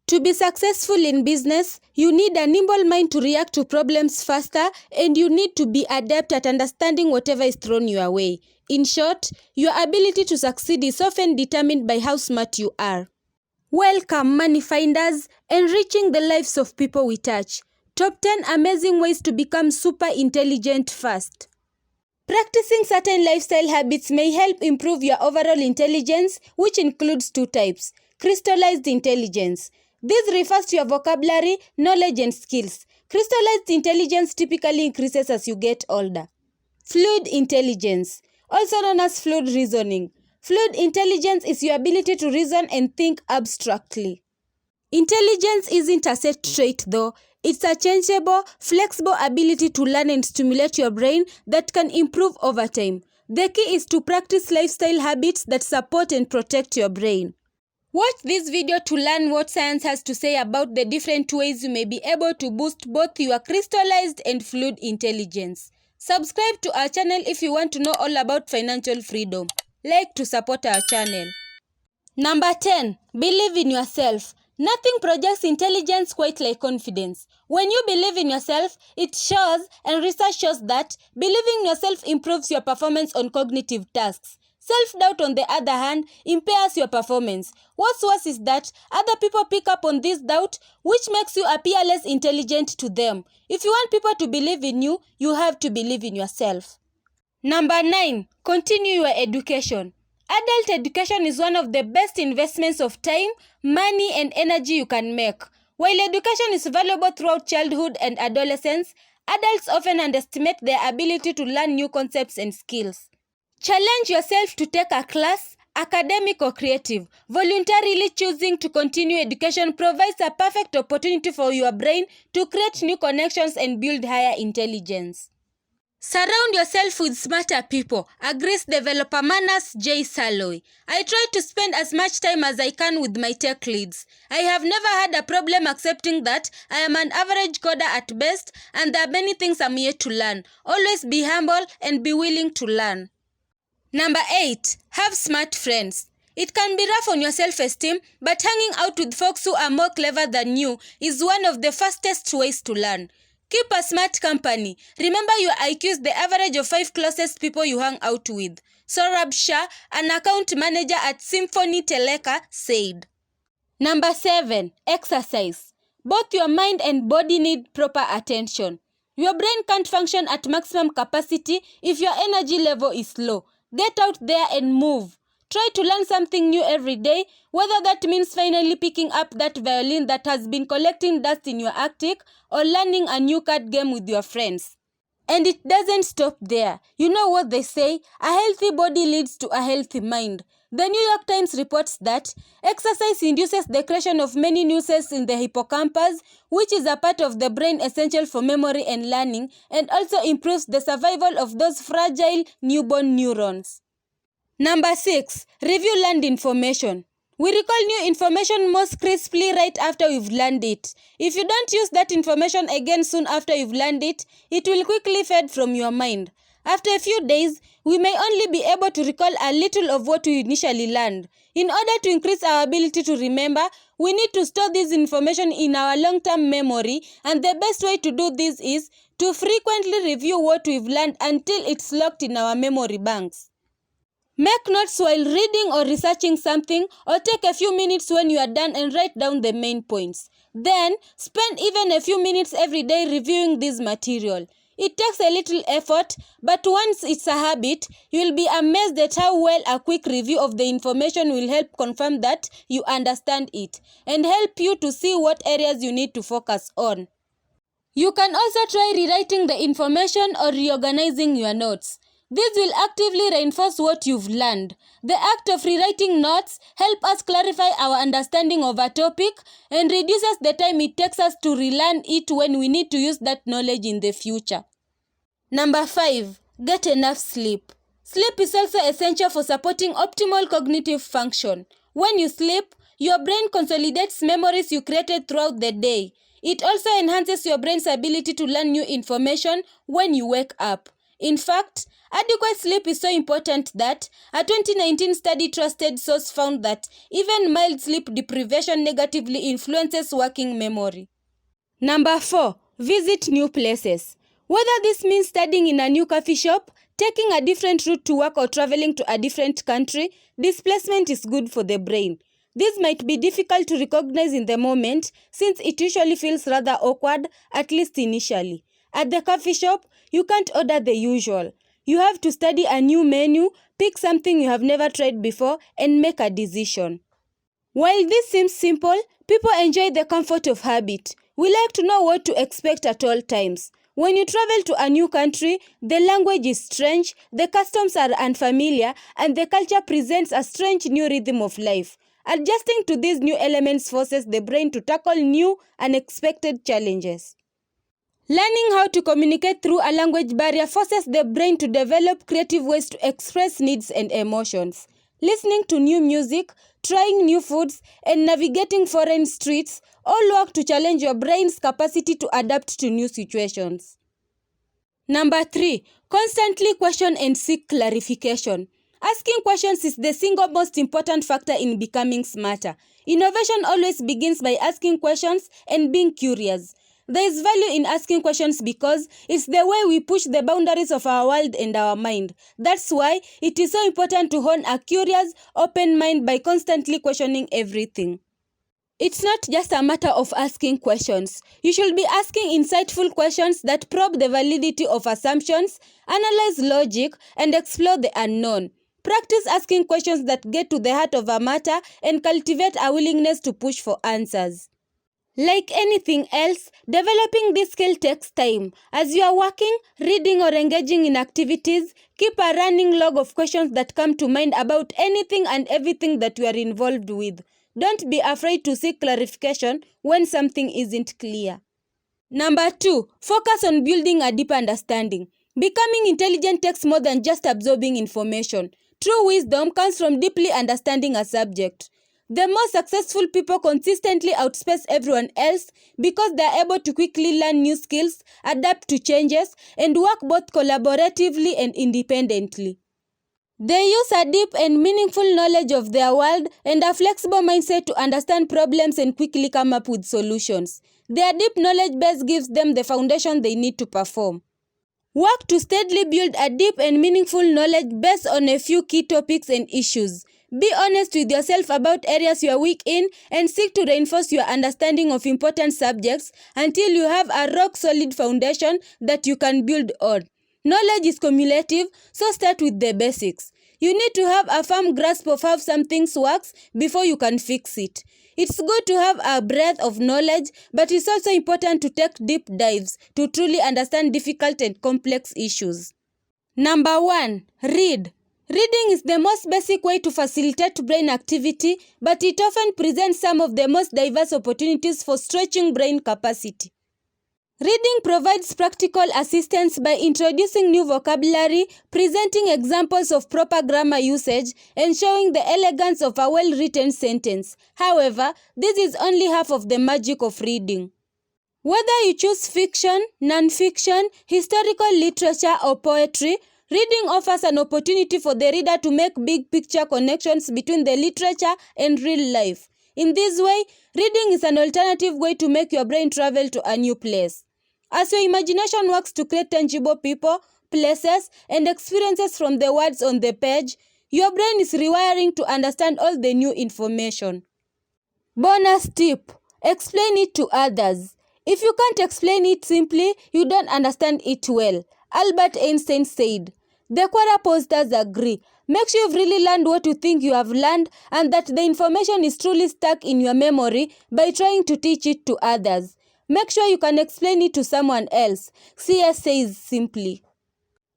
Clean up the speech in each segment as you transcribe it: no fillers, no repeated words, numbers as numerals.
To be successful in business, you need a nimble mind to react to problems faster, and you need to be adept at understanding whatever is thrown your way. In short, your ability to succeed is often determined by how smart you are. Welcome, money finders, enriching the lives of people we touch. Top 10 amazing ways to become super intelligent fast. Practicing certain lifestyle habits may help improve your overall intelligence, which includes two types. Crystallized intelligence. This refers to your vocabulary, knowledge, and skills. Crystallized intelligence typically increases as you get older. Fluid intelligence, also known as fluid reasoning. Fluid intelligence is your ability to reason and think abstractly. Intelligence isn't a set trait though. It's a changeable, flexible ability to learn and stimulate your brain that can improve over time. The key is to practice lifestyle habits that support and protect your brain. Watch this video to learn what science has to say about the different ways you may be able to boost both your crystallized and fluid intelligence. Subscribe to our channel if you want to know all about financial freedom. Like to support our channel. Number 10. Believe in yourself. Nothing projects intelligence quite like confidence. When you believe in yourself, it shows, and research shows that believing in yourself improves your performance on cognitive tasks. Self-doubt, on the other hand, impairs your performance. What's worse is that other people pick up on this doubt, which makes you appear less intelligent to them. If you want people to believe in you, you have to believe in yourself. Number 9. Continue your education. Adult education is one of the best investments of time, money, and energy you can make. While education is valuable throughout childhood and adolescence, adults often underestimate their ability to learn new concepts and skills. Challenge yourself to take a class, academic or creative. Voluntarily choosing to continue education provides a perfect opportunity for your brain to create new connections and build higher intelligence. Surround yourself with smarter people, agrees developer Manas J. Saloy. I try to spend as much time as I can with my tech leads. I have never had a problem accepting that I am an average coder at best, and there are many things I'm yet to learn. Always be humble and be willing to learn. Number 8. Have smart friends. It can be rough on your self-esteem, but hanging out with folks who are more clever than you is one of the fastest ways to learn. Keep a smart company. Remember your IQ is the average of 5 closest people you hang out with. Saurabh Shah, an account manager at Symphony Teleka, said. Number 7. Exercise. Both your mind and body need proper attention. Your brain can't function at maximum capacity if your energy level is low. Get out there and move. Try to learn something new every day, whether that means finally picking up that violin that has been collecting dust in your attic or learning a new card game with your friends. And it doesn't stop there. You know what they say, a healthy body leads to a healthy mind. The New York Times reports that exercise induces the creation of many new cells in the hippocampus, which is a part of the brain essential for memory and learning, and also improves the survival of those fragile newborn neurons. Number 6. Review learned information. We recall new information most crisply right after we've learned it. If you don't use that information again soon after you've learned it, it will quickly fade from your mind. After a few days, we may only be able to recall a little of what we initially learned. In order to increase our ability to remember, we need to store this information in our long-term memory, and the best way to do this is to frequently review what we've learned until it's locked in our memory banks. Make notes while reading or researching something, or take a few minutes when you are done and write down the main points. Then, spend even a few minutes every day reviewing this material. It takes a little effort, but once it's a habit, you will be amazed at how well a quick review of the information will help confirm that you understand it, and help you to see what areas you need to focus on. You can also try rewriting the information or reorganizing your notes. This will actively reinforce what you've learned. The act of rewriting notes helps us clarify our understanding of a topic and reduces the time it takes us to relearn it when we need to use that knowledge in the future. Number 5. Get enough sleep. Sleep is also essential for supporting optimal cognitive function. When you sleep, your brain consolidates memories you created throughout the day. It also enhances your brain's ability to learn new information when you wake up. In fact, Adequate sleep is so important that a 2019 study trusted source found that even mild sleep deprivation negatively influences working memory. Number 4. Visit new places. Whether this means studying in a new coffee shop, taking a different route to work, or traveling to a different country, displacement is good for the brain. This might be difficult to recognize in the moment since it usually feels rather awkward, at least initially. At the coffee shop, you can't order the usual. You have to study a new menu, pick something you have never tried before, and make a decision. While this seems simple, people enjoy the comfort of habit. We like to know what to expect at all times. When you travel to a new country, the language is strange, the customs are unfamiliar, and the culture presents a strange new rhythm of life. Adjusting to these new elements forces the brain to tackle new, unexpected challenges. Learning how to communicate through a language barrier forces the brain to develop creative ways to express needs and emotions. Listening to new music, trying new foods, and navigating foreign streets all work to challenge your brain's capacity to adapt to new situations. Number 3. Constantly question and seek clarification. Asking questions is the single most important factor in becoming smarter. Innovation always begins by asking questions and being curious. There is value in asking questions because it's the way we push the boundaries of our world and our mind. That's why it is so important to hone a curious, open mind by constantly questioning everything. It's not just a matter of asking questions. You should be asking insightful questions that probe the validity of assumptions, analyze logic, and explore the unknown. Practice asking questions that get to the heart of a matter and cultivate a willingness to push for answers. Like anything else, developing this skill takes time. As you are working, reading, or engaging in activities, keep a running log of questions that come to mind about anything and everything that you are involved with. Don't be afraid to seek clarification when something isn't clear. Number 2, focus on building a deep understanding. Becoming intelligent takes more than just absorbing information. True wisdom comes from deeply understanding a subject. The most successful people consistently outspace everyone else because they are able to quickly learn new skills, adapt to changes, and work both collaboratively and independently. They use a deep and meaningful knowledge of their world and a flexible mindset to understand problems and quickly come up with solutions. Their deep knowledge base gives them the foundation they need to perform. Work to steadily build a deep and meaningful knowledge based on a few key topics and issues. Be honest with yourself about areas you are weak in and seek to reinforce your understanding of important subjects until you have a rock-solid foundation that you can build on. Knowledge is cumulative, so start with the basics. You need to have a firm grasp of how something works before you can fix it. It's good to have a breadth of knowledge, but it's also important to take deep dives to truly understand difficult and complex issues. Number 1. Read. Reading is the most basic way to facilitate brain activity, but it often presents some of the most diverse opportunities for stretching brain capacity. Reading provides practical assistance by introducing new vocabulary, presenting examples of proper grammar usage, and showing the elegance of a well-written sentence. However, this is only half of the magic of reading. Whether you choose fiction, non-fiction, historical literature, or poetry, reading offers an opportunity for the reader to make big-picture connections between the literature and real life. In this way, reading is an alternative way to make your brain travel to a new place. As your imagination works to create tangible people, places, and experiences from the words on the page, your brain is rewiring to understand all the new information. Bonus tip: explain it to others. If you can't explain it simply, you don't understand it well. Albert Einstein said. The Quora posters agree. Make sure you've really learned what you think you have learned and that the information is truly stuck in your memory by trying to teach it to others. Make sure you can explain it to someone else. CS says simply.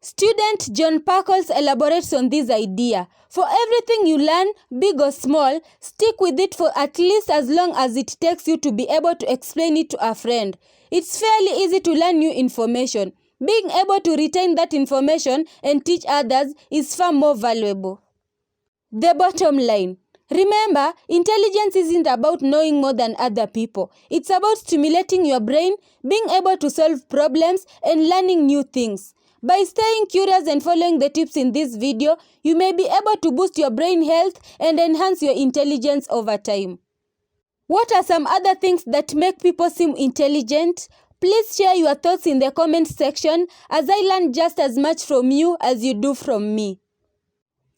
Student John Parkles elaborates on this idea. For everything you learn, big or small, stick with it for at least as long as it takes you to be able to explain it to a friend. It's fairly easy to learn new information. Being able to retain that information and teach others is far more valuable. The bottom line. Remember, intelligence isn't about knowing more than other people. It's about stimulating your brain, being able to solve problems, and learning new things. By staying curious and following the tips in this video, you may be able to boost your brain health and enhance your intelligence over time. What are some other things that make people seem intelligent? Please share your thoughts in the comment section, as I learn just as much from you as you do from me.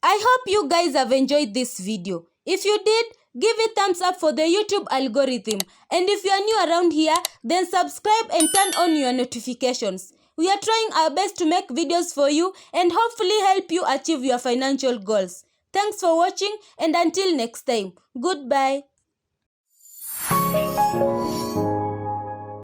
I hope you guys have enjoyed this video. If you did, give it thumbs up for the YouTube algorithm. And if you are new around here, then subscribe and turn on your notifications. We are trying our best to make videos for you and hopefully help you achieve your financial goals. Thanks for watching, and until next time, goodbye.